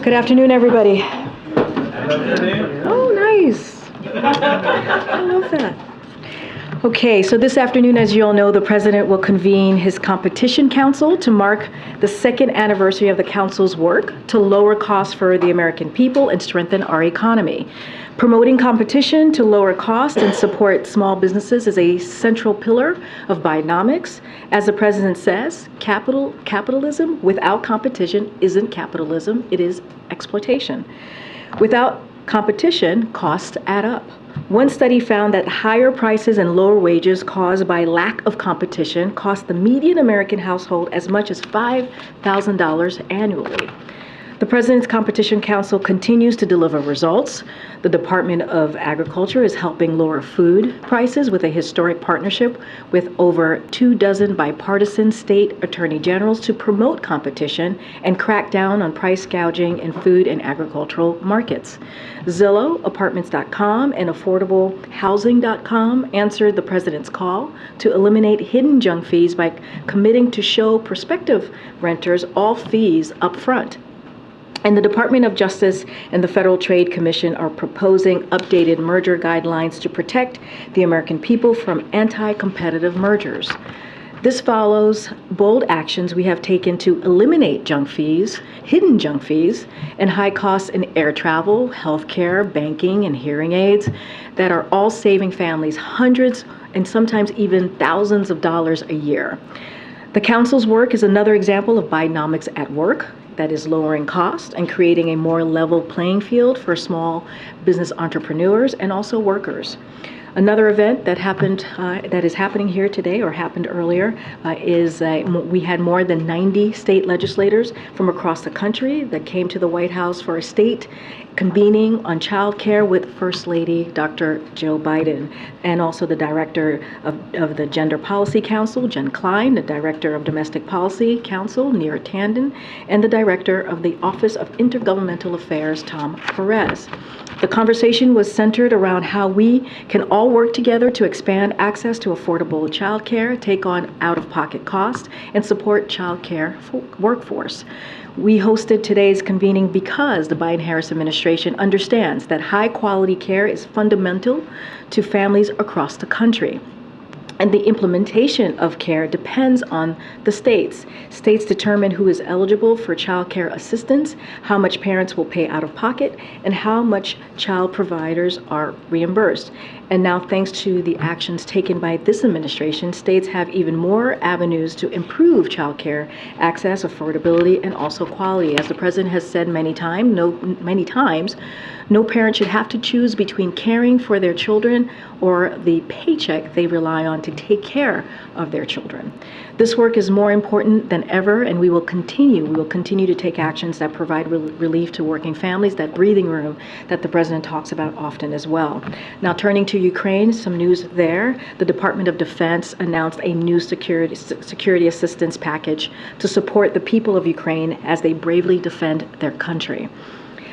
Good afternoon, everybody. Good afternoon. Oh, nice. I love that. Okay, so this afternoon, as you all know, the President will convene his Competition Council to mark the second anniversary of the Council's work to lower costs for the American people and strengthen our economy. Promoting competition to lower costs and support small businesses is a central pillar of Bidenomics. As the President says, capitalism without competition isn't capitalism, it is exploitation. Without competition, costs add up. One study found that higher prices and lower wages caused by lack of competition cost the median American household as much as $5,000 annually. The President's Competition Council continues to deliver results. The Department of Agriculture is helping lower food prices with a historic partnership with over 24 bipartisan state attorney generals to promote competition and crack down on price gouging in food and agricultural markets. Zillow, Apartments.com, and AffordableHousing.com answered the President's call to eliminate hidden junk fees by committing to show prospective renters all fees up front. And the Department of Justice and the Federal Trade Commission are proposing updated merger guidelines to protect the American people from anti-competitive mergers. This follows bold actions we have taken to eliminate junk fees, hidden junk fees, and high costs in air travel, healthcare, banking, and hearing aids that are all saving families hundreds and sometimes even thousands of dollars a year. The Council's work is another example of Bidenomics at work, that is lowering costs and creating a more level playing field for small business entrepreneurs and also workers. Another event that is happening here today or happened earlier is we had more than 90 state legislators from across the country that came to the White House for a state convening on child care with First Lady Dr. Joe Biden, and also the Director of the Gender Policy Council, Jen Klein, the Director of Domestic Policy Council, Neera Tanden, and the Director of the Office of Intergovernmental Affairs, Tom Perez. The conversation was centered around how we can all work together to expand access to affordable child care, take on out-of-pocket costs, and support child care workforce. We hosted today's convening because the Biden-Harris administration understands that high-quality care is fundamental to families across the country. And the implementation of care depends on the states. States determine who is eligible for child care assistance, how much parents will pay out of pocket, and how much child providers are reimbursed. And now, thanks to the actions taken by this administration, states have even more avenues to improve child care access, affordability, and also quality. As the President has said many times, no parent should have to choose between caring for their children or the paycheck they rely on to take care of their children. This work is more important than ever, and we will continue to take actions that provide relief to working families, that breathing room that the President talks about often as well. Now, turning to Ukraine, some news there. The Department of Defense announced a new security assistance package to support the people of Ukraine as they bravely defend their country.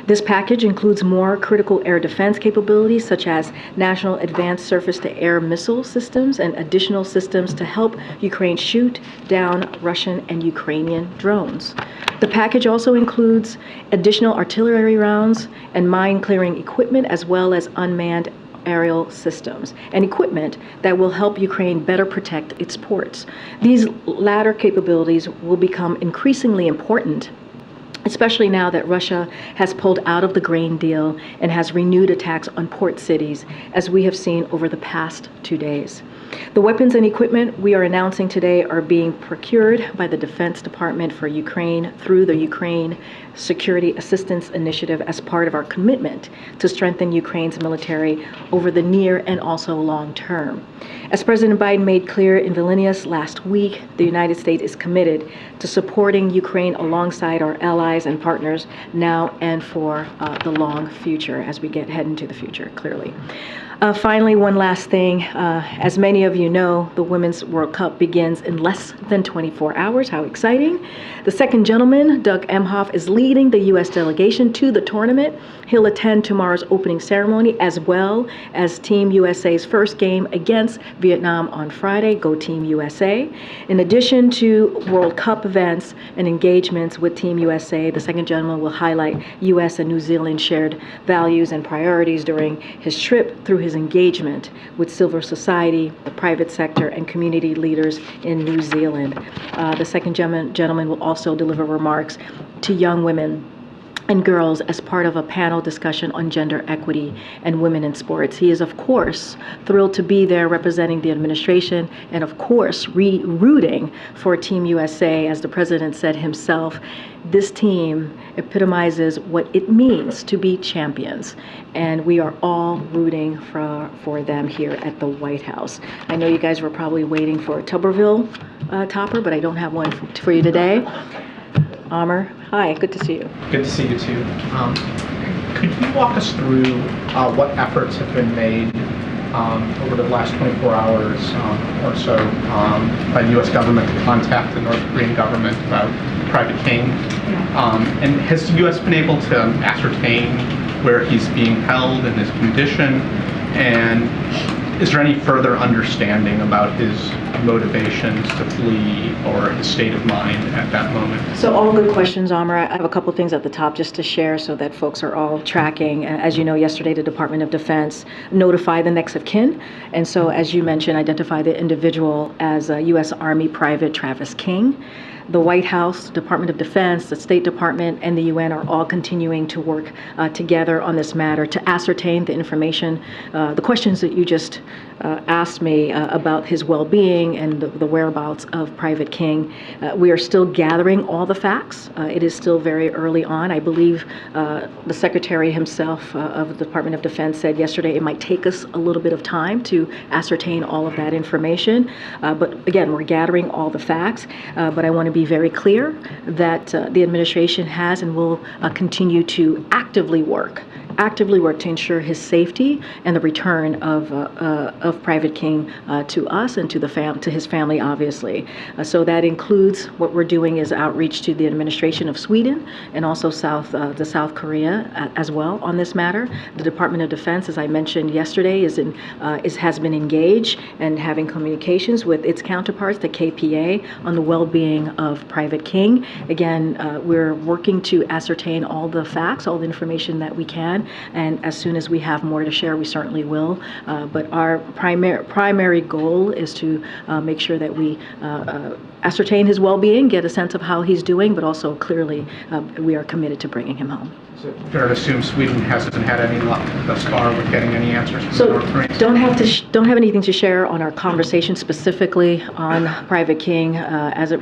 This package includes more critical air defense capabilities, such as National Advanced Surface-to-Air Missile Systems and additional systems to help Ukraine shoot down Russian and Ukrainian drones. The package also includes additional artillery rounds and mine-clearing equipment, as well as unmanned aerial systems and equipment that will help Ukraine better protect its ports. These latter capabilities will become increasingly important, especially now that Russia has pulled out of the grain deal and has renewed attacks on port cities, as we have seen over the past 2 days. The weapons and equipment we are announcing today are being procured by the Defense Department for Ukraine through the Ukraine Security Assistance Initiative as part of our commitment to strengthen Ukraine's military over the near and also long term. As President Biden made clear in Vilnius last week, the United States is committed to supporting Ukraine alongside our allies and partners now and for the long future as we head into the future, clearly. Finally, one last thing. As many of you know, the Women's World Cup begins in less than 24 hours. How exciting. The second gentleman, Doug Emhoff, is leading the U.S. delegation to the tournament. He'll attend tomorrow's opening ceremony as well as Team USA's first game against Vietnam on Friday. Go Team USA. In addition to World Cup events and engagements with Team USA, the second gentleman will highlight U.S. and New Zealand shared values and priorities during his trip through his engagement with civil society, the private sector, and community leaders in New Zealand. The second gentleman will also deliver remarks to young women and girls as part of a panel discussion on gender equity and women in sports. He is, of course, thrilled to be there representing the administration and, of course, rooting for Team USA. As the president said himself, this team epitomizes what it means to be champions, and we are all rooting for them here at the White House. I know you guys were probably waiting for a Tuberville topper, but I don't have one for you today. Amr, hi, good to see you. Good to see you too. Could you walk us through what efforts have been made over the last 24 hours or so by the U.S. government to contact the North Korean government about Private King? And has the U.S. been able to ascertain where he's being held and his condition? And is there any further understanding about his motivations to flee or his state of mind at that moment? So all good questions, Amr. I have a couple things at the top just to share so that folks are all tracking. As you know, yesterday the Department of Defense notified the next of kin. And so, as you mentioned, identified the individual as U.S. Army Private Travis King. The White House, Department of Defense, the State Department, and the UN are all continuing to work together on this matter to ascertain the information, the questions that you just asked me about his well-being and the whereabouts of Private King. We are still gathering all the facts. It is still very early on. I believe the Secretary himself of the Department of Defense said yesterday it might take us a little bit of time to ascertain all of that information. But again, we're gathering all the facts. But I want to be very clear that the administration has and will continue to actively work to ensure his safety and the return of Private King to us and to his family, obviously. So that includes what we're doing is outreach to the administration of Sweden and also South Korea as well on this matter. The Department of Defense, as I mentioned yesterday, has been engaged and having communications with its counterparts, the KPA, on the well-being of Private King. Again, we're working to ascertain all the facts, all the information that we can. And as soon as we have more to share, we certainly will. But our primary goal is to make sure that we ascertain his well-being, get a sense of how he's doing, but also clearly we are committed to bringing him home. Is it fair to assume Sweden hasn't had any luck thus far with getting any answers from So the North Koreans? don't have anything to share on our conversation specifically on Private King as it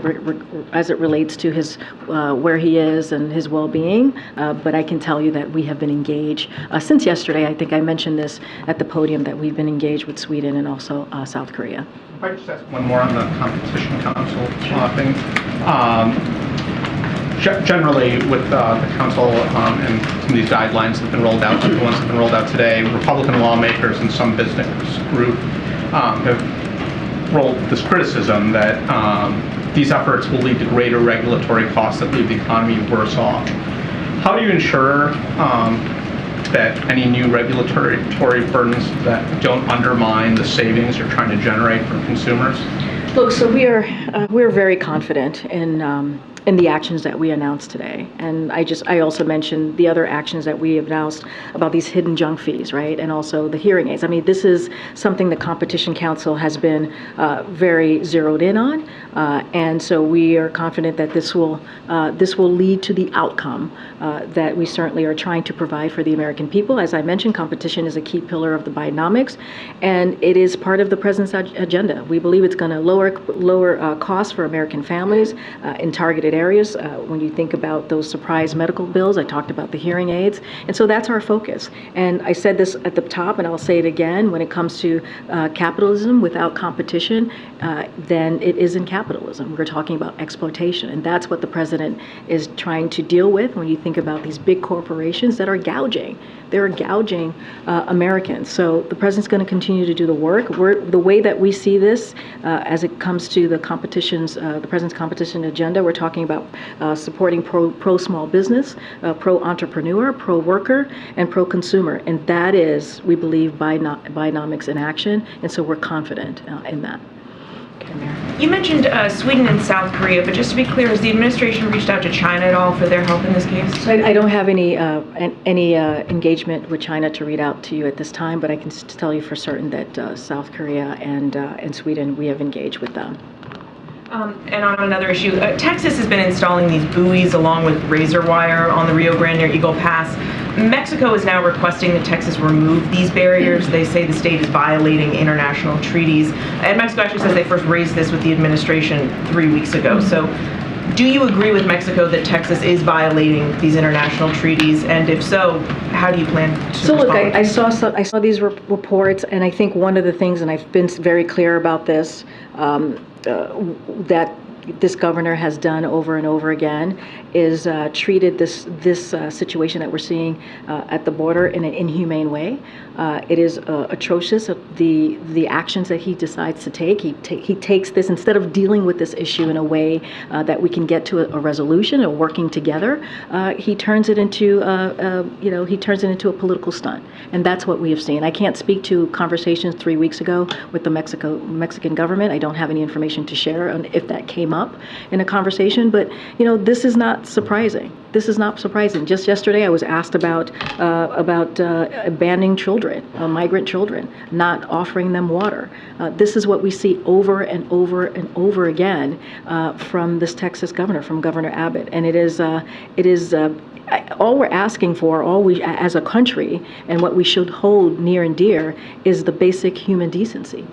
relates to his where he is and his well-being. But I can tell you that we have been engaged since yesterday. I think I mentioned this at the podium that we've been engaged with Sweden and also South Korea. If I just ask one more on the Competition Council thing. Generally, with the council and some of these guidelines that have been rolled out, like the ones that have been rolled out today, Republican lawmakers and some business group have rolled this criticism that these efforts will lead to greater regulatory costs that leave the economy worse off. How do you ensure that any new regulatory burdens that don't undermine the savings you're trying to generate for consumers? Look, so we're very confident in the actions that we announced today. And I also mentioned the other actions that we announced about these hidden junk fees, right? And also the hearing aids. I mean, this is something the Competition Council has been very zeroed in on. And so we are confident that this will lead to the outcome that we certainly are trying to provide for the American people. As I mentioned, competition is a key pillar of the Bidenomics, and it is part of the president's agenda. We believe it's going to lower costs for American families in targeted targeted areas. When you think about those surprise medical bills, I talked about the hearing aids. And so that's our focus. And I said this at the top, and I'll say it again, when it comes to capitalism without competition, then it isn't capitalism. We're talking about exploitation. And that's what the president is trying to deal with when you think about these big corporations that are gouging. They're gouging Americans. So the president's going to continue to do the work. The way that we see this as it comes to the competitions, the president's competition agenda, we're talking about supporting pro-small business, pro-entrepreneur, pro-worker, and pro-consumer. And that is, we believe, Bidenomics in action. And so we're confident in that. You mentioned Sweden and South Korea, but just to be clear, has the administration reached out to China at all for their help in this case? So I don't have any engagement with China to read out to you at this time, but I can tell you for certain that South Korea and Sweden, we have engaged with them. And on another issue, Texas has been installing these buoys along with razor wire on the Rio Grande near Eagle Pass. Mexico is now requesting that Texas remove these barriers. They say the state is violating international treaties. And Mexico actually says they first raised this with the administration 3 weeks ago. So do you agree with Mexico that Texas is violating these international treaties? And if so, how do you plan to So look, respond? I saw these reports, and I think one of the things, and I've been very clear about this, that this governor has done over and over again is treated this situation that we're seeing at the border in an inhumane way. It is atrocious, the actions that he decides to take. He takes this, instead of dealing with this issue in a way that we can get to a resolution or working together, he turns it into a political stunt. And that's what we have seen. I can't speak to conversations 3 weeks ago with the Mexican government. I don't have any information to share on if that came up in a conversation, but this is not surprising. This is not surprising. Just yesterday, I was asked about abandoning children, migrant children, not offering them water. This is what we see over and over and over again from this Texas governor, from Governor Abbott, and it is all we're asking for, all we as a country, and what we should hold near and dear is the basic human decency,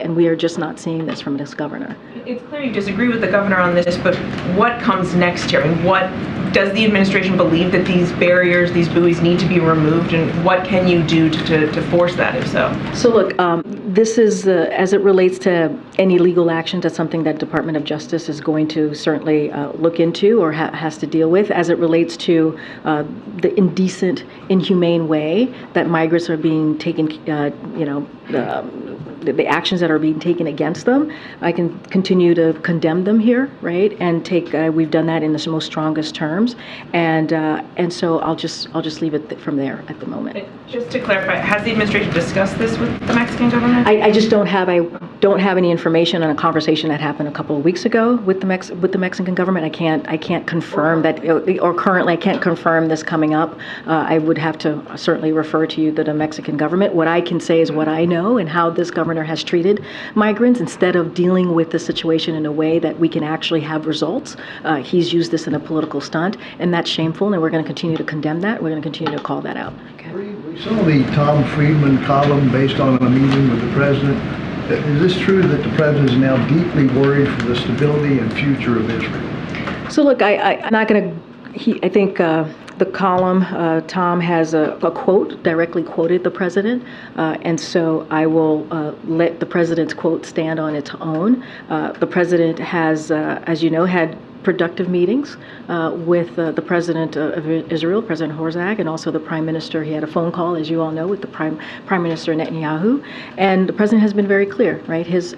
and we are just not seeing this from this governor. It's clear you disagree with the governor on this, but what comes next here? I mean, what does the administration believe that these barriers, these buoys need to be removed, and what can you do to force that, if so? So look, this is, as it relates to any legal action, that's something that Department of Justice is going to certainly look into or has to deal with. As it relates to the indecent, inhumane way that migrants are being taken, the actions that are being taken against them, I can continue to condemn them here, right? And we've done that in the most strongest terms, and so I'll just leave it from there at the moment. Just to clarify, has the administration discussed this with the Mexican government? I just don't have any information on a conversation that happened a couple of weeks ago with the Mexican government. I can't confirm that, or currently I can't confirm this coming up. I would have to certainly refer to you to the Mexican government. What I can say is what I know and how this governor has treated migrants. Instead of dealing with the situation in a way that we can actually have results, he's used this in a political stunt, and that's shameful, and we're going to continue to condemn that. We're going to continue to call that out. Okay. We saw the Tom Friedman column based on a meeting with the president. Is this true that the president is now deeply worried for the stability and future of Israel? So look, I'm not going to, I think the column, Tom has a quote, directly quoted the president, and so I will let the president's quote stand on its own. The president has, as you know, had productive meetings with the president of Israel, President Herzog, and also the prime minister. He had a phone call, as you all know, with the prime minister Netanyahu, and the president has been very clear, right? His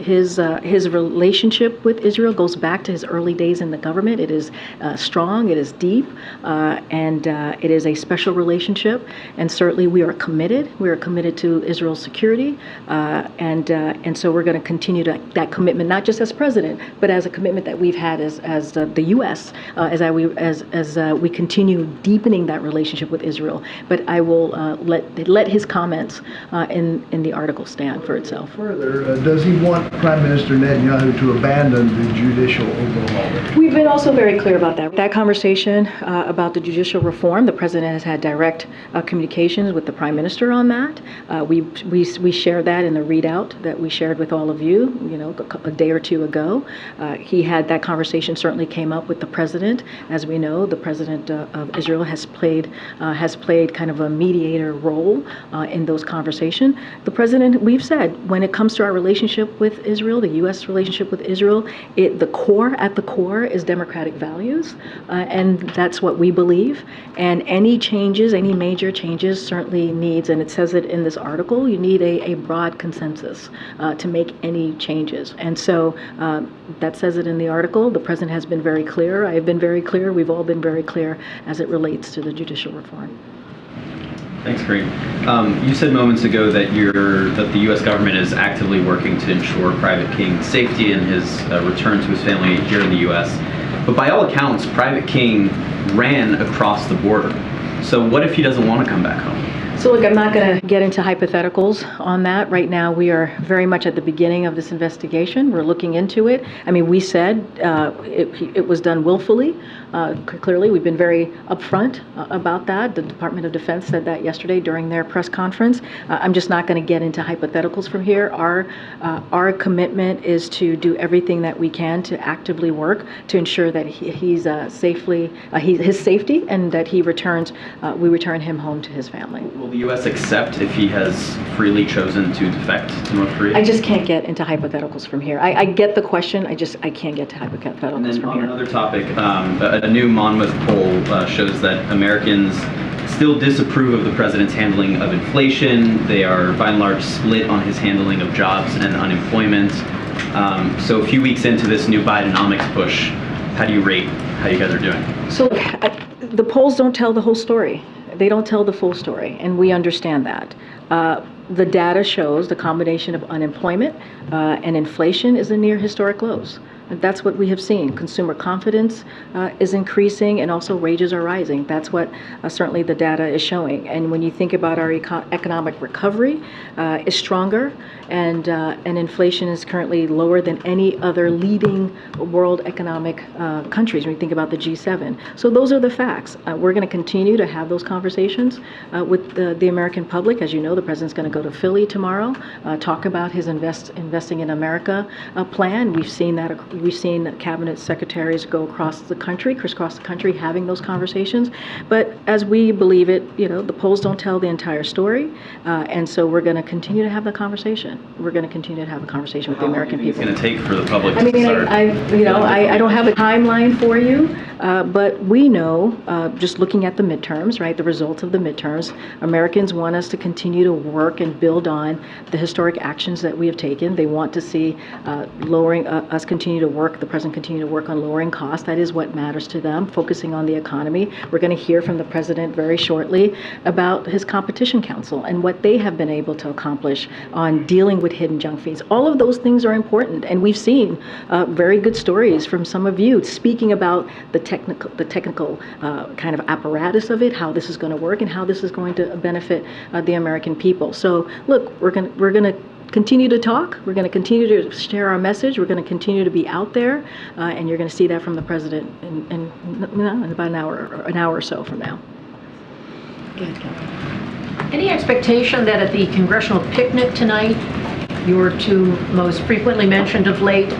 relationship with Israel goes back to his early days in the government. It is strong, it is deep, and it is a special relationship. And certainly we are committed. We are committed to Israel's security, and so we're going to continue that commitment, not just as president, but as a commitment that we've had as the U.S. As we continue deepening that relationship with Israel. But I will let his comments in the article stand for itself. Further, does he want Prime Minister Netanyahu to abandon the judicial overhaul? We've been also very clear about that. That conversation about the judicial reform, the president has had direct communications with the prime minister on that. We shared that in the readout that we shared with all of you, a day or two ago. He had that conversation, certainly came came up with the president. As we know, the president of Israel has played kind of a mediator role in those conversations. The president, we've said, when it comes to our relationship with Israel, the U.S. relationship with Israel, at the core is democratic values, and that's what we believe. And any changes, any major changes, certainly needs, and it says it in this article, you need a broad consensus to make any changes. And so that says it in the article. The president has been very clear. I have been very clear. We've all been very clear as it relates to the judicial reform. Thanks, Karine. You said moments ago that the U.S. government is actively working to ensure Private King's safety and his return to his family here in the U.S. But by all accounts, Private King ran across the border. So what if he doesn't want to come back home? So look, I'm not going to get into hypotheticals on that. Right now, we are very much at the beginning of this investigation. We're looking into it. I mean, we said it was done willfully. Clearly, we've been very upfront about that. The Department of Defense said that yesterday during their press conference. I'm just not going to get into hypotheticals from here. Our commitment is to do everything that we can to actively work to ensure that his safety, and that we return him home to his family. Will the U.S. accept if he has freely chosen to defect to North Korea? I just can't get into hypotheticals from here. I get the question. I can't get to hypotheticals and then from on here. Another topic, a new Monmouth poll shows that Americans still disapprove of the president's handling of inflation. They are, by and large, split on his handling of jobs and unemployment. So a few weeks into this new Bidenomics push, how do you rate how you guys are doing? So the polls don't tell the whole story. They don't tell the full story, and we understand that. The data shows the combination of unemployment and inflation is in near historic lows. And that's what we have seen. Consumer confidence is increasing, and also wages are rising. That's what certainly the data is showing. And when you think about our economic recovery is stronger, and inflation is currently lower than any other leading world economic countries when you think about the G7. So those are the facts. We're going to continue to have those conversations with the American public. As you know, the president's going to go to Philly tomorrow, talk about his Investing in America plan. We've seen cabinet secretaries go crisscross the country, having those conversations. But as we believe it, the polls don't tell the entire story, and so we're going to continue to have the conversation. We're going to continue to have a conversation with the American people. It's going to take for the public to start. I don't have a timeline for you, but we know, just looking at the midterms, right, the results of the midterms, Americans want us to continue to work and build on the historic actions that we have taken. They want to see us continue to work, the president continue to work on lowering costs. That is what matters to them, focusing on the economy. We're going to hear from the president very shortly about his competition council and what they have been able to accomplish on dealing with hidden junk fees. All of those things are important, and we've seen very good stories from some of you speaking about the technical kind of apparatus of it, how this is going to work, and how this is going to benefit the American people. So look, we're going to continue to talk. We're going to continue to share our message. We're going to continue to be out there, and you're going to see that from the president in about an hour or so from now. Go ahead, Kelly. Any expectation that at the congressional picnic tonight, your two most frequently mentioned of late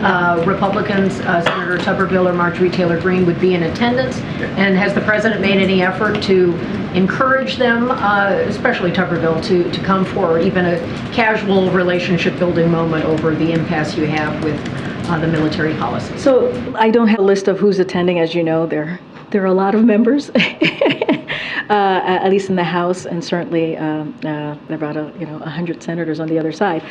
Republicans, Senator Tuberville or Marjorie Taylor Greene, would be in attendance? And has the president made any effort to encourage them, especially Tuberville, to come for even a casual relationship building moment over the impasse you have with the military policy? So I don't have a list of who's attending. As you know, there are a lot of members. At least in the House, and certainly about 100 senators on the other side.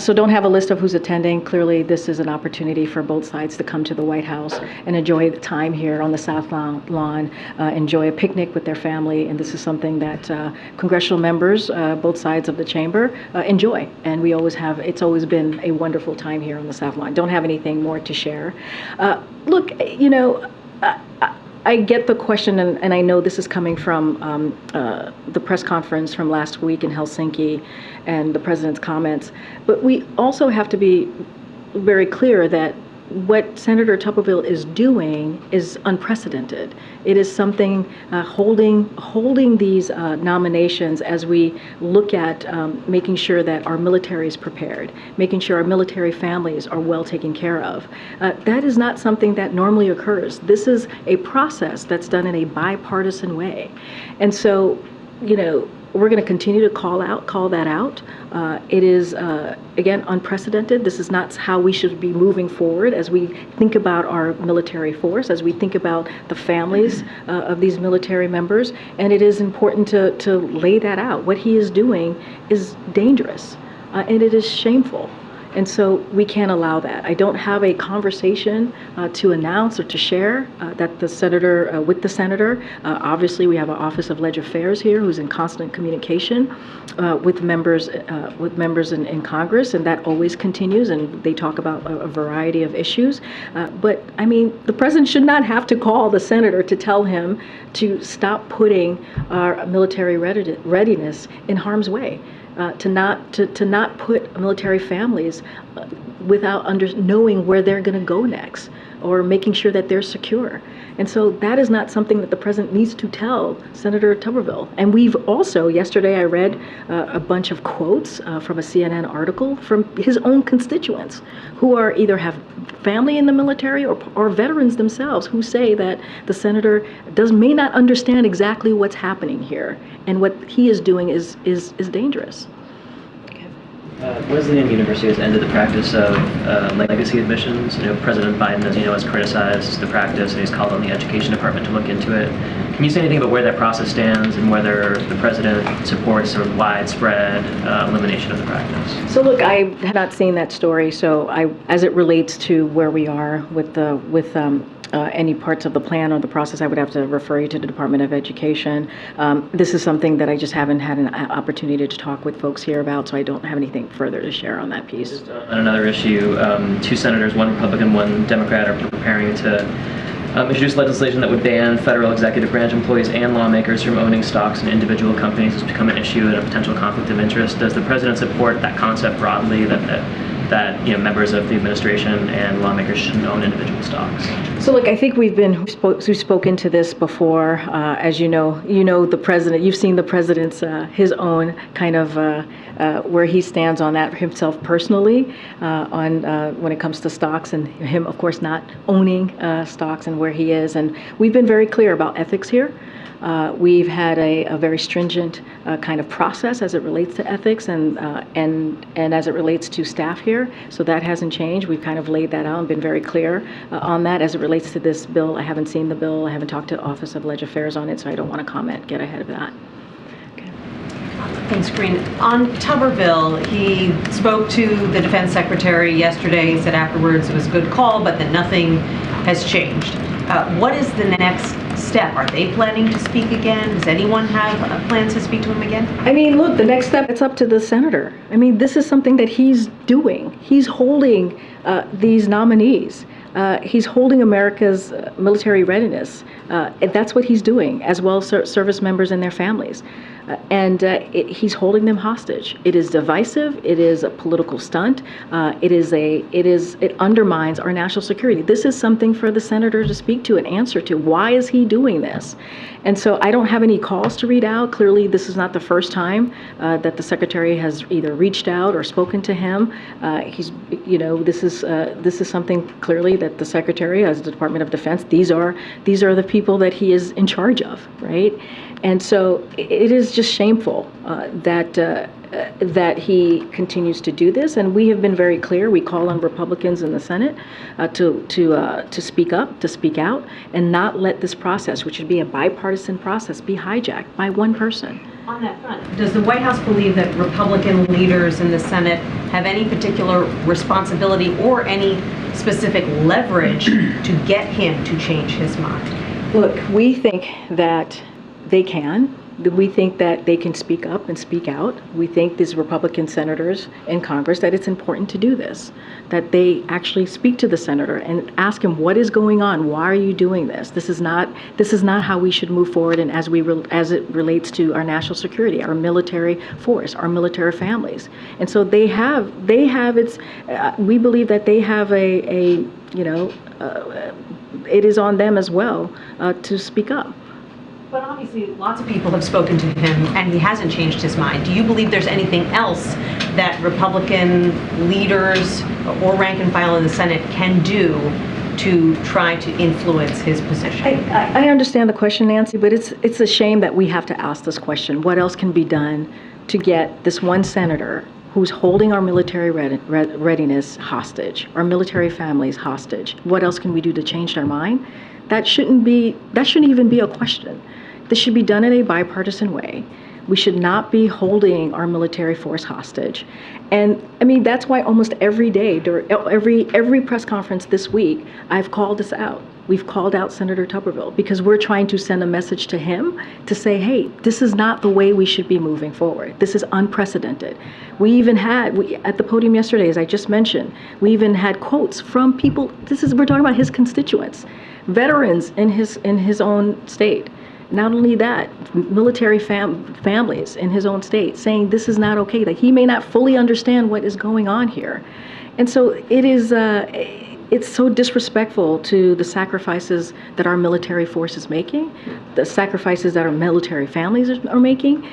So don't have a list of who's attending. Clearly, this is an opportunity for both sides to come to the White House and enjoy the time here on the South Lawn, enjoy a picnic with their family, and this is something that congressional members, both sides of the chamber, enjoy. And we always have. It's always been a wonderful time here on the South Lawn. Don't have anything more to share. Look, I get the question, and I know this is coming from the press conference from last week in Helsinki and the president's comments, but we also have to be very clear that what Senator Tuberville is doing is unprecedented. It is something holding these nominations as we look at making sure that our military is prepared, making sure our military families are well taken care of. That is not something that normally occurs. This is a process that's done in a bipartisan way. And so, we're going to continue to call that out. It is, again, unprecedented. This is not how we should be moving forward as we think about our military force, as we think about the families of these military members. And it is important to lay that out. What he is doing is dangerous, and it is shameful. And so we can't allow that. I don't have a conversation to announce or to share that the senator, with the senator. Obviously, we have an Office of Leg Affairs here who's in constant communication with members in Congress, and that always continues, and they talk about a variety of issues. But I mean, the president should not have to call the senator to tell him to stop putting our military readiness in harm's way. To not put military families without knowing where they're going to go next, or making sure that they're secure. And so that is not something that the president needs to tell Senator Tuberville. And we've also, yesterday I read a bunch of quotes from a CNN article from his own constituents who are either have family in the military or veterans themselves who say that the senator may not understand exactly what's happening here, and what he is doing is dangerous. Wesleyan University has ended the practice of legacy admissions. President Biden, as you know, has criticized the practice, and he's called on the Education Department to look into it. Can you say anything about where that process stands and whether the president supports sort of widespread elimination of the practice? So look, I had not seen that story. So as it relates to where we are with any parts of the plan or the process, I would have to refer you to the Department of Education. This is something that I just haven't had an opportunity to talk with folks here about, so I don't have anything further to share on that piece. Just on another issue, two senators, one Republican, one Democrat, are preparing to introduce legislation that would ban federal executive branch employees and lawmakers from owning stocks in individual companies. It's become an issue and a potential conflict of interest. Does the president support that concept broadly, that members of the administration and lawmakers shouldn't own individual stocks? So look, I think we've spoken to this before. As you know the president. You've seen the president's his own kind of where he stands on that himself personally on when it comes to stocks, and him, of course, not owning stocks and where he is. And we've been very clear about ethics here. We've had a very stringent kind of process as it relates to ethics and as it relates to staff here. So that hasn't changed. We've kind of laid that out and been very clear on that. As it relates to this bill, I haven't seen the bill. I haven't talked to the Office of Leg Affairs on it, so I don't want to get ahead of that. Thanks, Karine. On Tuberville, he spoke to the defense secretary yesterday. He said afterwards it was a good call, but that nothing has changed. What is the next step? Are they planning to speak again? Does anyone have plans to speak to him again? I mean, look, the next step, it's up to the senator. I mean, this is something that he's doing. He's holding these nominees. He's holding America's military readiness. And that's what he's doing, as well as service members and their families. He's holding them hostage. It is divisive. It is a political stunt. It undermines our national security. This is something for the senator to speak to and answer to. Why is he doing this? And so I don't have any calls to read out. Clearly, this is not the first time that the secretary has either reached out or spoken to him. This is something clearly that the secretary, as the Department of Defense, these are the people that he is in charge of, right? And so it is just shameful that he continues to do this. And we have been very clear. We call on Republicans in the Senate to speak up, to speak out, and not let this process, which should be a bipartisan process, be hijacked by one person. On that front, does the White House believe that Republican leaders in the Senate have any particular responsibility or any specific leverage to get him to change his mind? Look, we think that they can. We think that they can speak up and speak out. We think these Republican senators in Congress that it's important to do this, that they actually speak to the senator and ask him, what is going on? Why are you doing this? This is not how we should move forward, and as it relates to our national security, our military force, our military families. And so we believe that they have it is on them as well to speak up. But obviously, lots of people have spoken to him, and he hasn't changed his mind. Do you believe there's anything else that Republican leaders or rank and file in the Senate can do to try to influence his position? I understand the question, Nancy, but it's a shame that we have to ask this question. What else can be done to get this one senator who's holding our military readiness hostage, our military families hostage? What else can we do to change their mind? That shouldn't even be a question. This should be done in a bipartisan way. We should not be holding our military force hostage. And I mean, that's why almost every day, during every press conference this week, I've called this out. We've called out Senator Tuberville because we're trying to send a message to him to say, hey, this is not the way we should be moving forward. This is unprecedented. We even had, at the podium yesterday, as I just mentioned, we even had quotes from people, we're talking about his constituents, veterans in his own state. Not only that, military families in his own state saying this is not okay, that he may not fully understand what is going on here. And so it is, it's so disrespectful to the sacrifices that our military force is making, the sacrifices that our military families are making.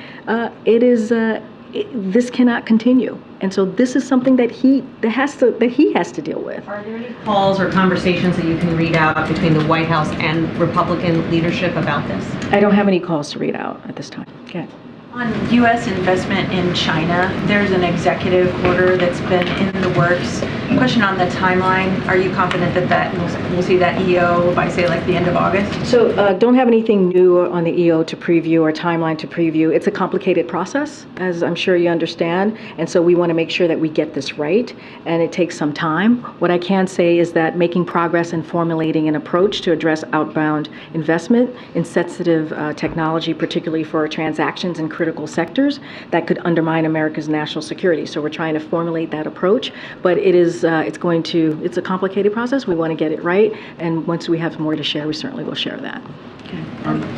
This cannot continue. And so this is something that he has to deal with. Are there any calls or conversations that you can read out between the White House and Republican leadership about this? I don't have any calls to read out at this time. Okay. On U.S. investment in China, there's an executive order that's been in the works. Question on the timeline, are you confident that we'll see that EO by, say, like the end of August? So don't have anything new on the EO to preview or timeline to preview. It's a complicated process, as I'm sure you understand, and so we want to make sure that we get this right, and it takes some time. What I can say is that making progress in formulating an approach to address outbound investment in sensitive technology, particularly for transactions in critical sectors that could undermine America's national security. So we're trying to formulate that approach, but it's a complicated process. We want to get it right, and once we have more to share, we certainly will share that.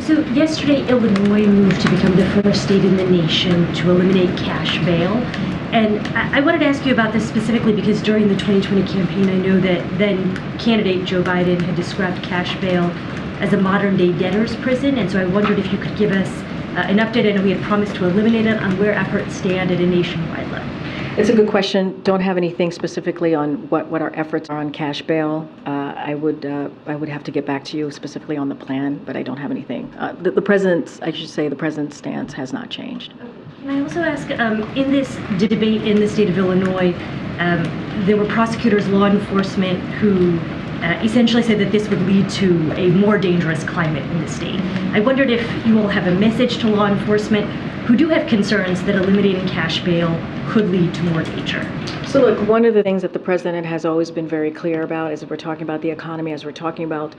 So yesterday, Illinois moved to become the first state in the nation to eliminate cash bail. And I wanted to ask you about this specifically because during the 2020 campaign, I know that then candidate Joe Biden had described cash bail as a modern-day debtor's prison, and so I wondered if you could give us an update. I know we had promised to eliminate it, on where efforts stand at a nationwide level. It's a good question. Don't have anything specifically on what our efforts are on cash bail. I would have to get back to you specifically on the plan, but I don't have anything. The president's stance has not changed. Can I also ask, in this debate in the state of Illinois, there were prosecutors, law enforcement who essentially said that this would lead to a more dangerous climate in the state. I wondered if you will have a message to law enforcement who do have concerns that eliminating cash bail could lead to more danger. So look, one of the things that the president has always been very clear about is, if we're talking about the economy, as we're talking about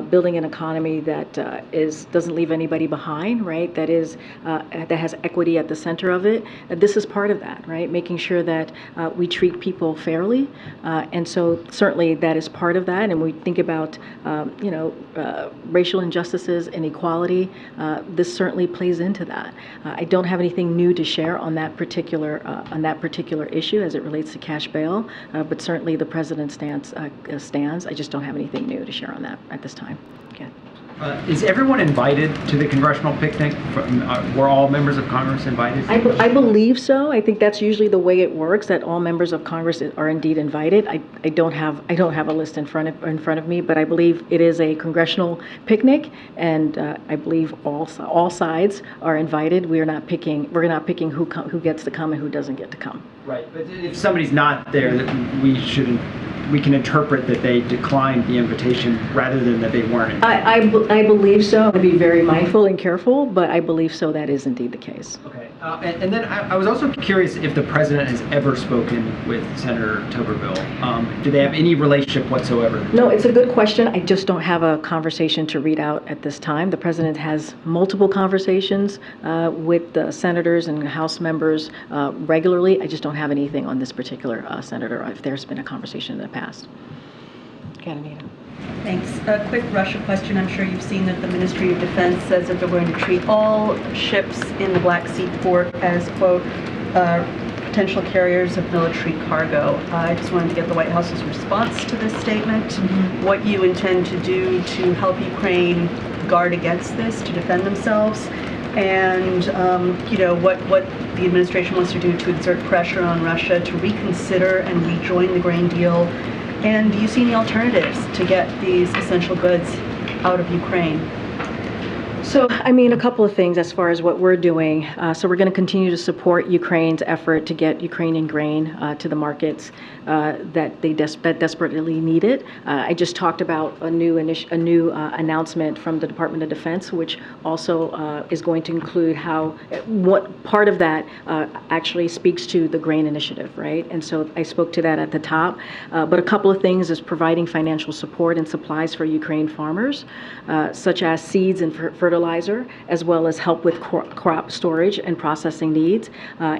building an economy that doesn't leave anybody behind, right? That has equity at the center of it. This is part of that, right? Making sure that we treat people fairly, and so certainly that is part of that. And we think about racial injustices, inequality. This certainly plays into that. I don't have anything new to share on that particular issue as it relates to cash bail, but certainly the president's stance stands. I just don't have anything new to share on that at this time. Okay. Is everyone invited to the congressional picnic? Were all members of Congress invited? I believe so. I think that's usually the way it works, that all members of Congress are indeed invited. I don't have a list in front of me, but I believe it is a congressional picnic, and I believe all sides are invited. We're not picking who gets to come and who doesn't get to come. Right, but if somebody's not there, that we shouldn't we can interpret that they declined the invitation rather than that they weren't. I believe so. I'll be very mindful and careful, but I believe so that is indeed the case. Okay. And then I was also curious if the president has ever spoken with Senator Tuberville. Do they have any relationship whatsoever? No, it's a good question. I just don't have a conversation to read out at this time. The president has multiple conversations with the senators and House members regularly. I just don't have anything on this particular senator, if there's been a conversation in the past. Karine. Thanks. A quick Russia question. I'm sure you've seen that the Ministry of Defense says that they're going to treat all ships in the Black Sea port as, quote, potential carriers of military cargo. I just wanted to get the White House's response to this statement, what you intend to do to help Ukraine guard against this, to defend themselves, and what the administration wants to do to exert pressure on Russia to reconsider and rejoin the grain deal. And do you see any alternatives to get these essential goods out of Ukraine? So, I mean, a couple of things as far as what we're doing. So we're going to continue to support Ukraine's effort to get Ukrainian grain to the markets that they desperately need it. I just talked about a new announcement from the Department of Defense, which also is going to include what part of that actually speaks to the grain initiative, right? And so I spoke to that at the top. But a couple of things is providing financial support and supplies for Ukraine farmers, such as seeds and fertilizer, as well as help with crop storage and processing needs.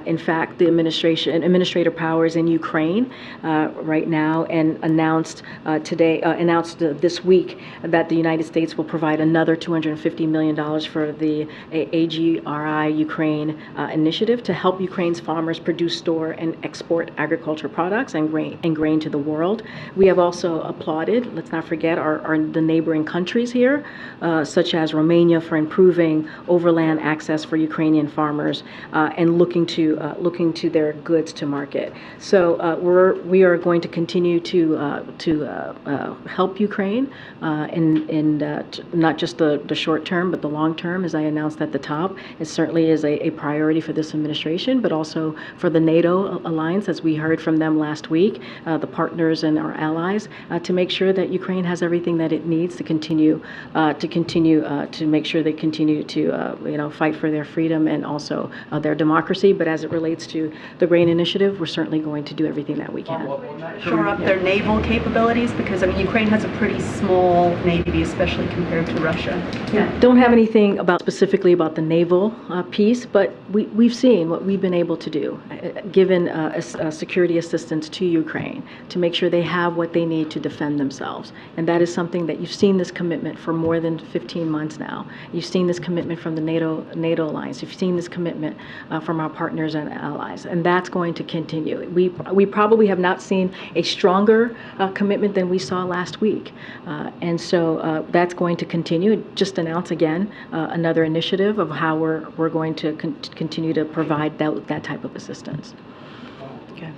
In fact, the administrator powers in Ukraine right now and announced this week that the United States will provide another $250 million for the AGRI Ukraine initiative to help Ukraine's farmers produce, store, and export agriculture products and grain to the world. We have also applauded, let's not forget, the neighboring countries here, such as Romania, for improving overland access for Ukrainian farmers and looking to their goods to market. So we are going to continue to help Ukraine in not just the short term, but the long term, as I announced at the top. It certainly is a priority for this administration, but also for the NATO alliance, as we heard from them last week, the partners and our allies, to make sure that Ukraine has everything that it needs to continue to make sure they continue to fight for their freedom and also their democracy. But as it relates to the grain initiative, we're certainly going to do everything that we can. Shore up their naval capabilities, because I mean Ukraine has a pretty small navy, especially compared to Russia. Yeah. Don't have anything specifically about the naval piece, but we've seen what we've been able to do, given security assistance to Ukraine, to make sure they have what they need to defend themselves. And that is something that you've seen this commitment for more than 15 months now. You've seen this commitment from the NATO alliance. You've seen this commitment from our partners and allies, and that's going to continue. We probably have not seen a stronger commitment than we saw last week, and so that's going to continue. Just announce again another initiative of how we're going to continue to provide that type of assistance. Okay.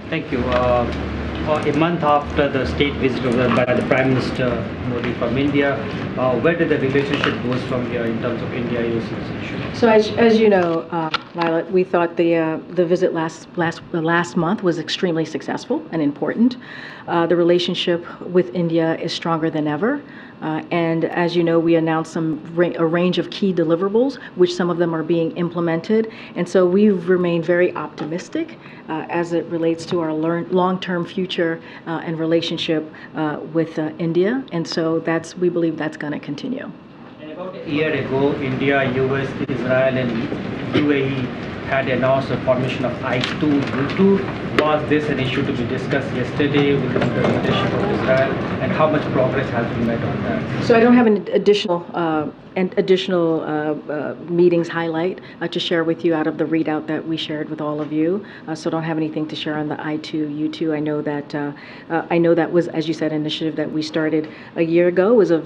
Thank you. A month after the state visit by the Prime Minister Modi from India, where did the relationship goes from here in terms of India-US relationship? So as you know, Violet, we thought the visit last month was extremely successful and important. The relationship with India is stronger than ever. And as you know, we announced a range of key deliverables, which some of them are being implemented. And so we've remained very optimistic as it relates to our long-term future and relationship with India. And so we believe that's going to continue. And about a year ago, India, U.S, Israel, and UAE had announced the formation of I2. Was this an issue to be discussed yesterday with the leadership of Israel, and how much progress has been made on that? So I don't have an additional meetings highlight to share with you out of the readout that we shared with all of you. So don't have anything to share on the I2U2. I know that was, as you said, an initiative that we started a year ago. It was a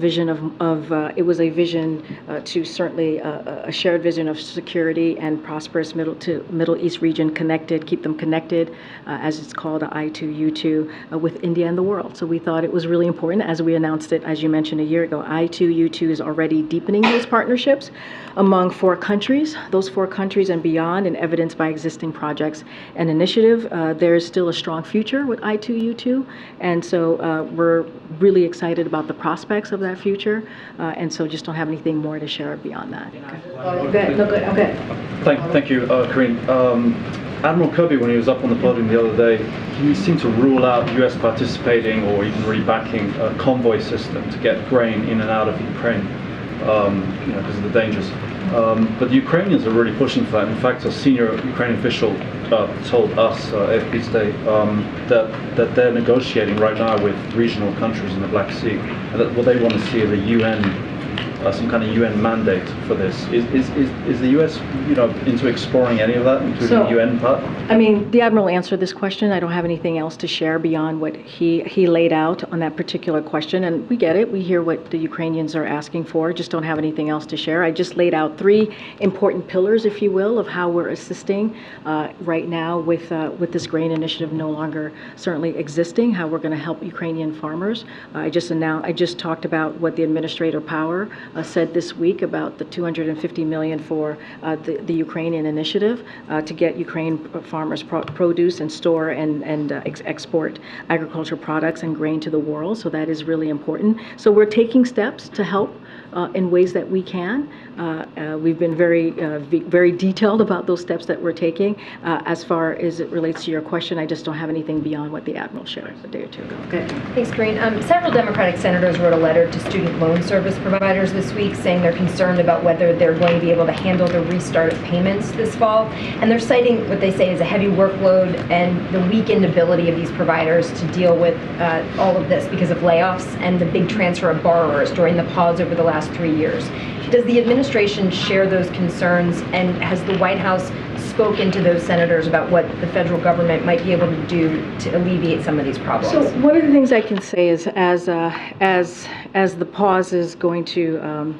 vision to certainly a shared vision of security and prosperous Middle East region keep them connected as it's called, I2U2, with India and the world. So we thought it was really important, as we announced it, as you mentioned, a year ago. I2U2 is already deepening those partnerships among 4 countries, those 4 countries and beyond, and evidenced by existing projects and initiative. There is still a strong future with I2U2, and so we're really excited about the prospects of that future, and so just don't have anything more to share beyond that. Okay. Thank you, Karine. Admiral Kirby, when he was up on the podium the other day, he seemed to rule out U.S. participating or even really backing a convoy system to get grain in and out of Ukraine, because of the dangers. But the Ukrainians are really pushing for that. In fact, a senior Ukrainian official told us, AFP today, that they're negotiating right now with regional countries in the Black Sea, and that what they want to see is a UN, some kind of UN mandate for this. Is the U.S. into exploring any of that, including the UN part? I mean, the Admiral answered this question. I don't have anything else to share beyond what he laid out on that particular question, and we get it. We hear what the Ukrainians are asking for. Just don't have anything else to share. I just laid out 3 important pillars, if you will, of how we're assisting right now with this grain initiative no longer certainly existing. How we're going to help Ukrainian farmers. I just talked about what the Administrator Power said this week about the $250 million for the Ukrainian initiative to get Ukraine farmers produce and store and export agricultural products and grain to the world. So that is really important. So we're taking steps to help in ways that we can. We've been very detailed about those steps that we're taking. As far as it relates to your question, I just don't have anything beyond what the Admiral shared a day or 2 ago. Okay. Thanks, Karine. Several Democratic senators wrote a letter to student loan service providers this week saying they're concerned about whether they're going to be able to handle the restart of payments this fall. And they're citing what they say is a heavy workload and the weakened ability of these providers to deal with all of this because of layoffs and the big transfer of borrowers during the pause over the last 3 years. Does the administration share those concerns, and has the White House spoken to those senators about what the federal government might be able to do to alleviate some of these problems? So one of the things I can say is, as the pause is going to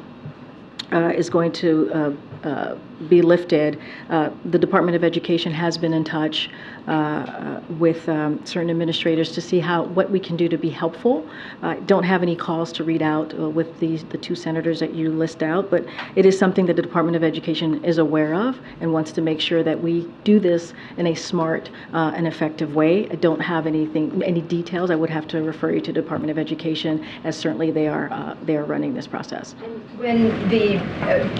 be lifted, the Department of Education has been in touch with certain administrators to see what we can do to be helpful. Don't have any calls to read out with the 2 senators that you list out, but it is something that the Department of Education is aware of and wants to make sure that we do this in a smart and effective way. I don't have any details. I would have to refer you to the Department of Education, as certainly they are running this process. When the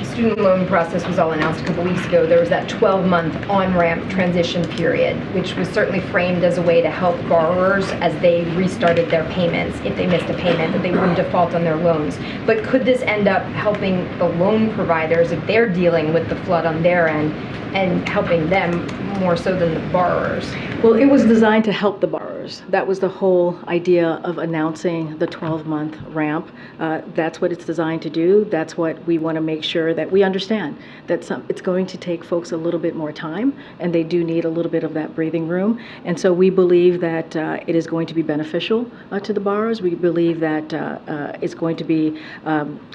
student loan process was all announced a couple weeks ago, there was that 12-month on-ramp transition period, which was certainly framed as a way to help borrowers as they restarted their payments. If they missed a payment, that they wouldn't default on their loans. But could this end up helping the loan providers if they're dealing with the flood on their end and helping them more so than the borrowers? Well, it was designed to help the borrowers. That was the whole idea of announcing the 12-month ramp. That's what it's designed to do. That's what we want to make sure that we understand, that it's going to take folks a little bit more time, and they do need a little bit of that breathing room. And so we believe that it is going to be beneficial to the borrowers. We believe that it's going to be,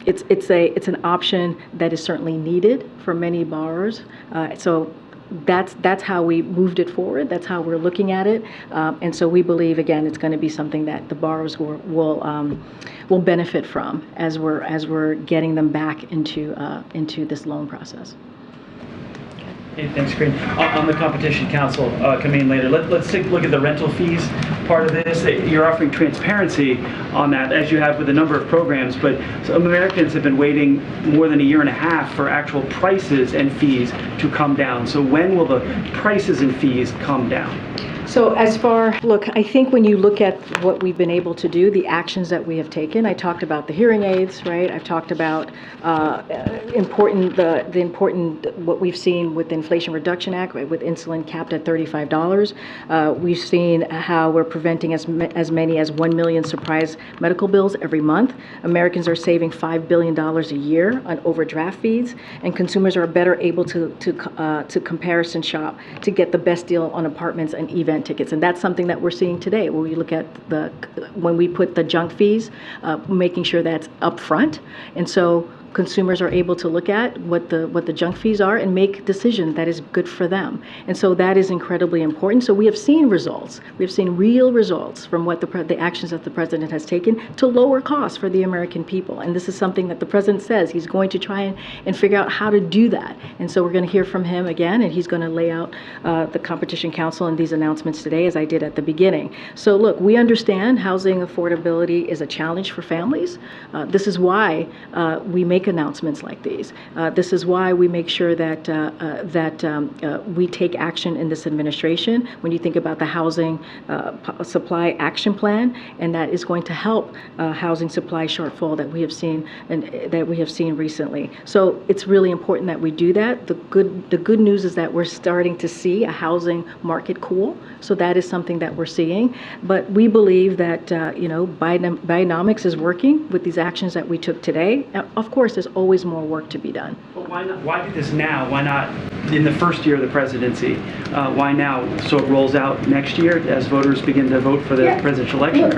it's an option that is certainly needed for many borrowers. So that's how we moved it forward. That's how we're looking at it. And so we believe, again, it's going to be something that the borrowers will benefit from as we're getting them back into this loan process. Hey, thanks, Karine. On the Competition Council coming in later, let's take a look at the rental fees part of this. You're offering transparency on that, as you have with a number of programs, but some Americans have been waiting more than a year and a half for actual prices and fees to come down. So when will the prices and fees come down? So look, I think when you look at what we've been able to do, the actions that we have taken, I talked about the hearing aids, right? I've talked about what we've seen with the Inflation Reduction Act, right, with insulin capped at $35. We've seen how we're preventing as many as 1 million surprise medical bills every month. Americans are saving $5 billion a year on overdraft fees, and consumers are better able to comparison shop to get the best deal on apartments and event tickets. And that's something that we're seeing today when we look at when we put the junk fees, making sure that's up front. And so consumers are able to look at what the junk fees are and make decisions that is good for them. And so that is incredibly important. So we have seen results. We have seen real results from what the actions that the president has taken to lower costs for the American people. And this is something that the president says he's going to try and figure out how to do that. And so we're going to hear from him again, and he's going to lay out the Competition Council and these announcements today, as I did at the beginning. So look, we understand housing affordability is a challenge for families. This is why we make announcements like these. This is why we make sure that we take action in this administration. When you think about the housing supply action plan, and that is going to help housing supply shortfall that we have seen recently. So it's really important that we do that. The good news is that we're starting to see a housing market cool. So that is something that we're seeing. But we believe that Bidenomics is working with these actions that we took today. Of course, there's always more work to be done. But why not? Why do this now? Why not in the first year of the presidency? Why now? So it rolls out next year as voters begin to vote for the presidential election?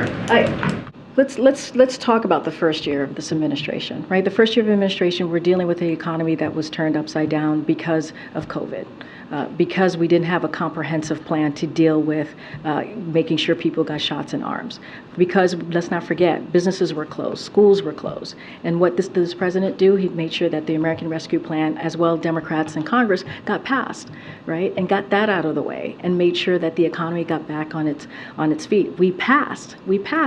Let's talk about the first year of this administration, right? The first year of administration, we're dealing with an economy that was turned upside down because of COVID. Because we didn't have a comprehensive plan to deal with making sure people got shots in arms. Because, let's not forget, businesses were closed, schools were closed. And what did this president do? He made sure that the American Rescue Plan, as well Democrats in Congress, got passed, right? And got that out of the way and made sure that the economy got back on its feet. We passed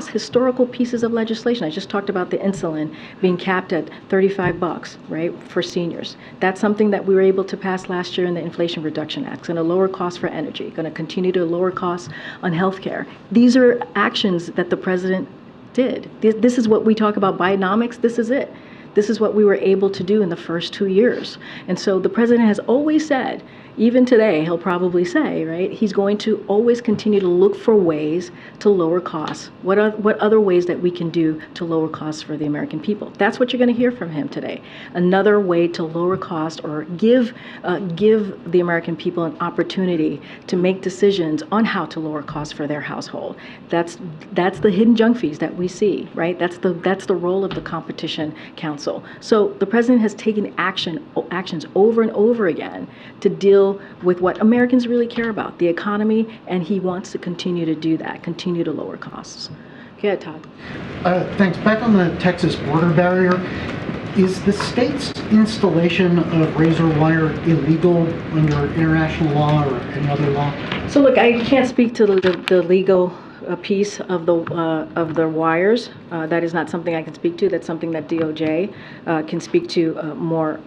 historical pieces of legislation. I just talked about the insulin being capped at $35, right, for seniors. That's something that we were able to pass last year in the Inflation Reduction Act. It's going to lower costs for energy, going to continue to lower costs on healthcare. These are actions that the president did. This is what we talk about Bidenomics. This is it. This is what we were able to do in the first 2 years. And so the president has always said, even today, he'll probably say, right, he's going to always continue to look for ways to lower costs. What other ways that we can do to lower costs for the American people? That's what you're going to hear from him today. Another way to lower cost or give the American people an opportunity to make decisions on how to lower costs for their household. That's the hidden junk fees that we see, right? That's the role of the Competition Council. So the president has taken actions over and over again to deal with what Americans really care about, the economy, and he wants to continue to do that, continue to lower costs. Go ahead, Todd. Thanks. Back on the Texas border barrier, is the state's installation of razor wire illegal under international law or any other law? So look, I can't speak to the legal piece of the wires. That is not something I can speak to. That's something that DOJ can speak to more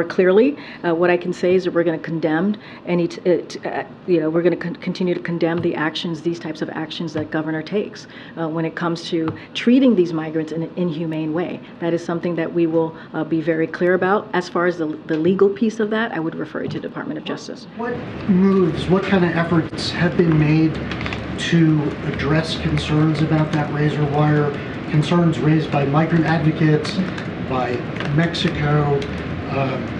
clearly. What I can say is that we're going to condemn we're going to continue to condemn these types of actions that governor takes when it comes to treating these migrants in an inhumane way. That is something that we will be very clear about. As far as the legal piece of that, I would refer you to the Department of Justice. What kind of efforts have been made to address concerns about that razor wire, concerns raised by migrant advocates, by Mexico,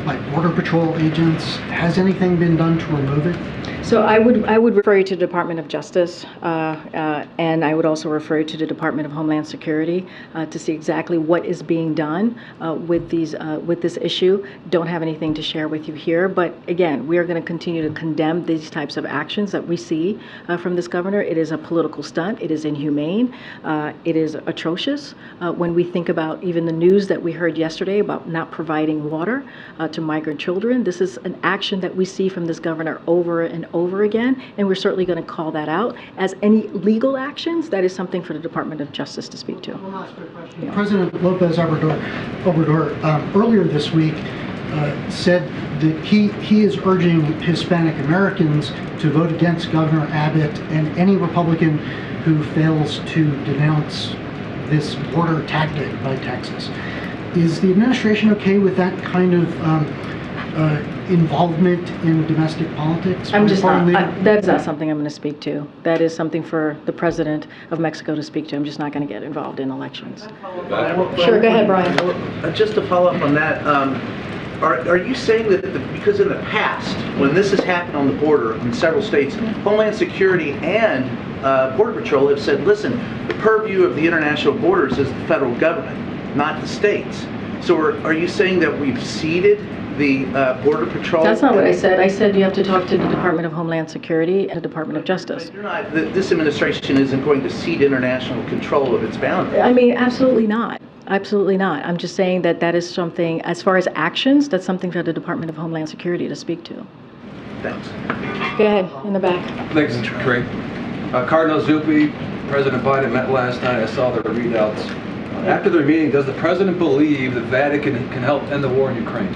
by Border Patrol agents? Has anything been done to remove it? So I would refer you to the Department of Justice, and I would also refer you to the Department of Homeland Security to see exactly what is being done with this issue. Don't have anything to share with you here, but again, we are going to continue to condemn these types of actions that we see from this governor. It is a political stunt. It is inhumane. It is atrocious. When we think about even the news that we heard yesterday about not providing water to migrant children, this is an action that we see from this governor over and over again, and we're certainly going to call that out. As any legal actions, that is something for the Department of Justice to speak to. One last quick question. Yeah. President Lopez Obrador earlier this week said that he is urging Hispanic Americans to vote against Governor Abbott and any Republican who fails to denounce this border tactic by Texas. Is the administration okay with that kind of involvement in domestic politics? I'm just not. That is not something I'm going to speak to. That is something for the president of Mexico to speak to. I'm just not going to get involved in elections. Sure, go ahead, Brian. Just to follow up on that, are you saying that because in the past, when this has happened on the border in several states, Homeland Security and Border Patrol have said, listen, the purview of the international borders is the federal government. not the states. So are you saying that we've ceded the Border Patrol? That's not what I said. I said you have to talk to the Department of Homeland Security and the Department of Justice. You're not, this administration isn't going to cede international control of its boundaries. I mean, absolutely not. Absolutely not. I'm just saying that that is something, as far as actions, that's something for the Department of Homeland Security to speak to. Thanks. Go ahead, in the back. Thanks, Mr. Karine. Cardinal Zuppi, President Biden met last night. I saw their readouts. After their meeting, does the president believe the Vatican can help end the war in Ukraine?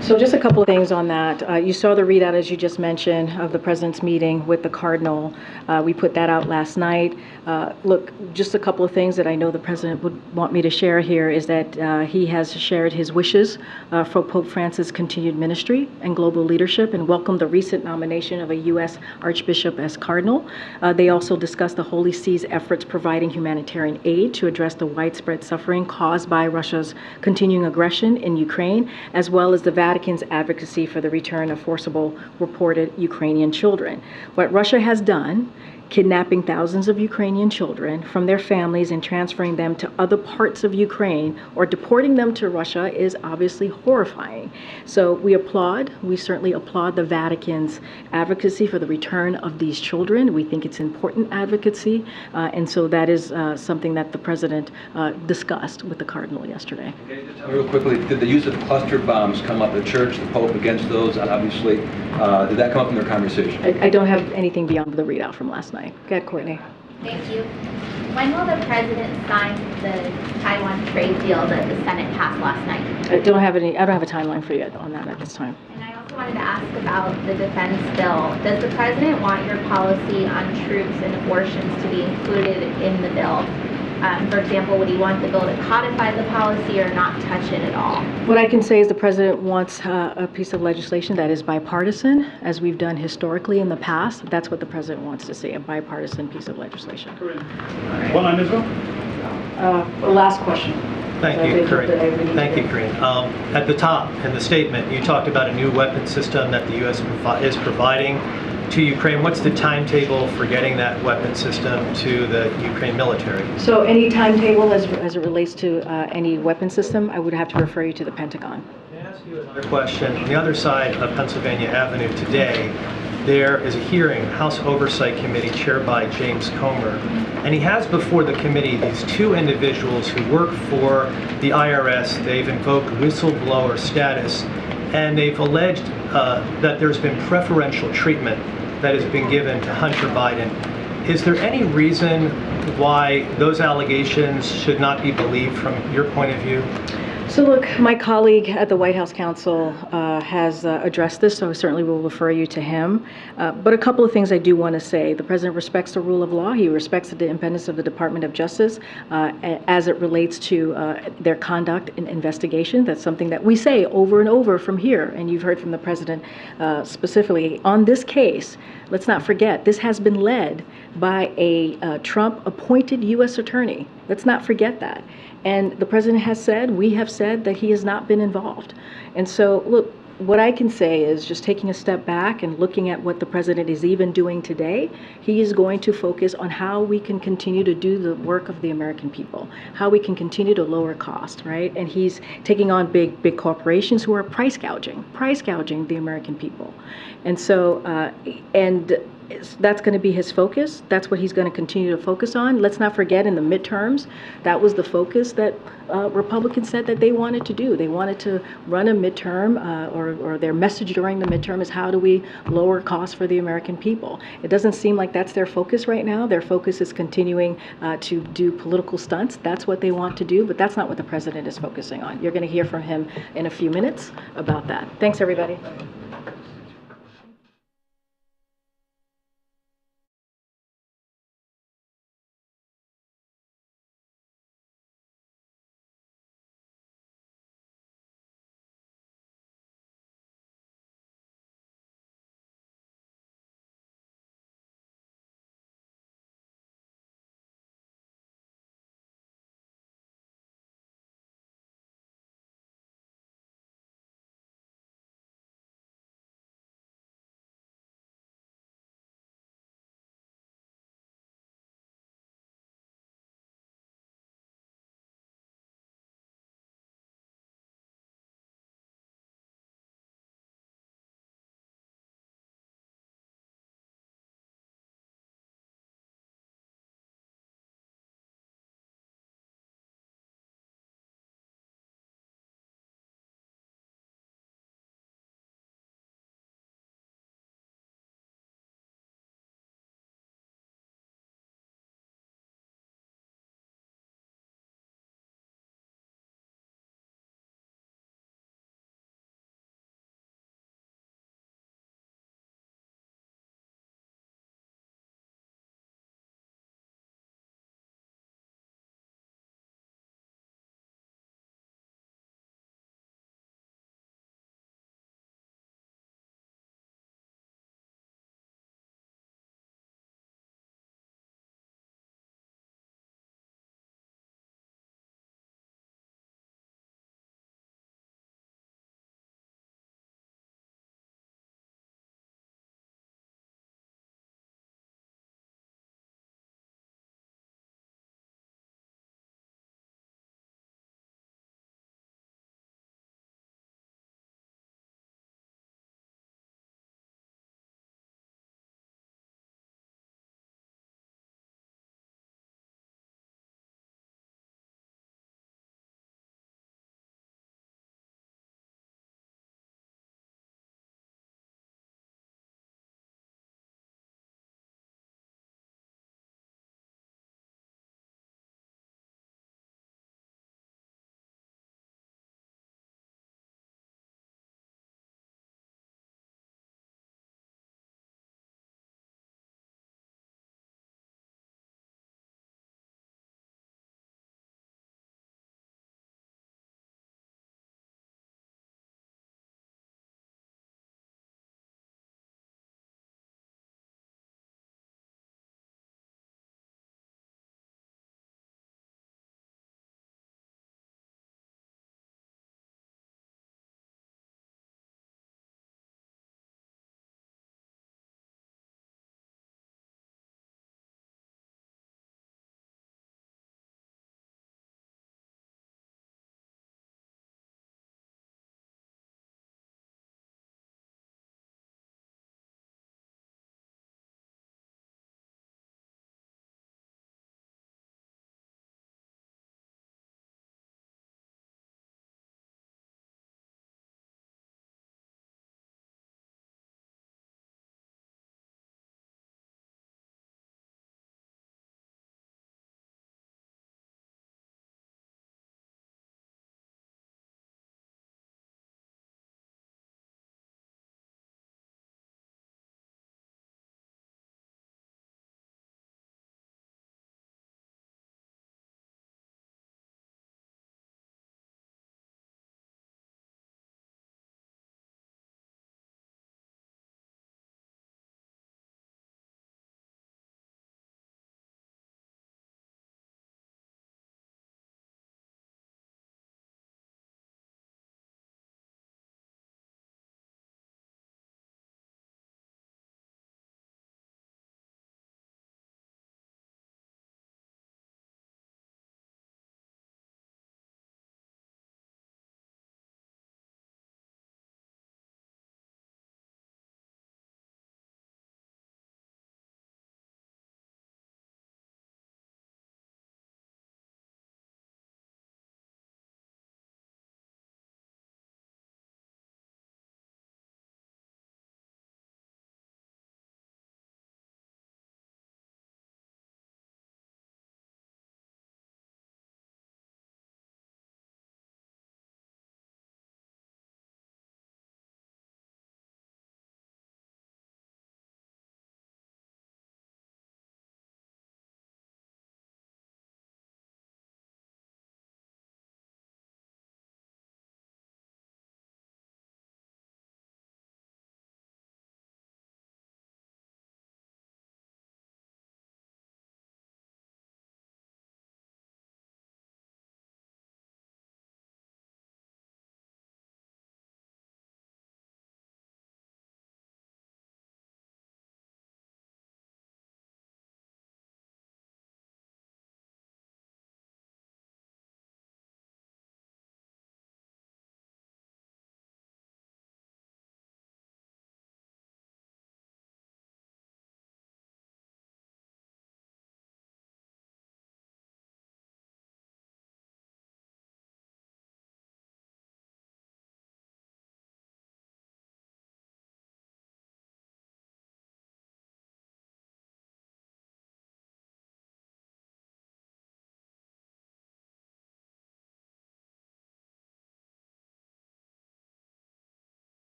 So just a couple of things on that. You saw the readout, as you just mentioned, of the president's meeting with the cardinal. We put that out last night. Look, just a couple of things that I know the president would want me to share here is that he has shared his wishes for Pope Francis' continued ministry and global leadership and welcomed the recent nomination of a U.S. Archbishop as cardinal. They also discussed the Holy See's efforts providing humanitarian aid to address the widespread suffering caused by Russia's continuing aggression in Ukraine, as well as the Vatican's advocacy for the return of forcible reported Ukrainian children. What Russia has done, kidnapping thousands of Ukrainian children from their families and transferring them to other parts of Ukraine or deporting them to Russia, is obviously horrifying. So we certainly applaud the Vatican's advocacy for the return of these children. We think it's important advocacy, and so that is something that the president discussed with the cardinal yesterday. Okay, just tell me real quickly, did the use of cluster bombs come up at church, the Pope against those, obviously? Did that come up in their conversation? I don't have anything beyond the readout from last night. Go ahead, Courtney. Thank you. When will the president sign the Taiwan trade deal that the Senate passed last night? I don't have a timeline for you on that at this time. And I also wanted to ask about the defense bill. Does the president want your policy on troops and abortions to be included in the bill? For example, would he want the bill to codify the policy or not touch it at all? What I can say is the president wants a piece of legislation that is bipartisan, as we've done historically in the past. That's what the president wants to see, a bipartisan piece of legislation. One on Israel? Last question. Thank you, Karine. Thank you, Karine. At the top in the statement, you talked about a new weapon system that the U.S. is providing to Ukraine. What's the timetable for getting that weapon system to the Ukraine military? So any timetable as it relates to any weapon system, I would have to refer you to the Pentagon. Can I ask you another question? On the other side of Pennsylvania Avenue today, there is a hearing, House Oversight Committee chaired by James Comer, and he has before the committee these two individuals who work for the IRS. They've invoked whistleblower status, and they've alleged that there's been preferential treatment that has been given to Hunter Biden. Is there any reason why those allegations should not be believed from your point of view? So look, my colleague at the White House Counsel has addressed this, so I certainly will refer you to him. But a couple of things I do want to say. The president respects the rule of law. He respects the independence of the Department of Justice as it relates to their conduct in investigation. That's something that we say over and over from here, and you've heard from the president specifically. On this case, let's not forget, this has been led by a Trump-appointed U.S. attorney. Let's not forget that. And the president has said, we have said, that he has not been involved. And so, look, what I can say is just taking a step back and looking at what the president is even doing today, he is going to focus on how we can continue to do the work of the American people, how we can continue to lower cost, right? And he's taking on big corporations who are price gouging the American people. And so, that's going to be his focus. That's what he's going to continue to focus on. Let's not forget, in the midterms, that was the focus that Republicans said that they wanted to do. They wanted to run a midterm, or their message during the midterm is, how do we lower costs for the American people? It doesn't seem like that's their focus right now. Their focus is continuing to do political stunts. That's what they want to do, but that's not what the president is focusing on. You're going to hear from him in a few minutes about that. Thanks, everybody.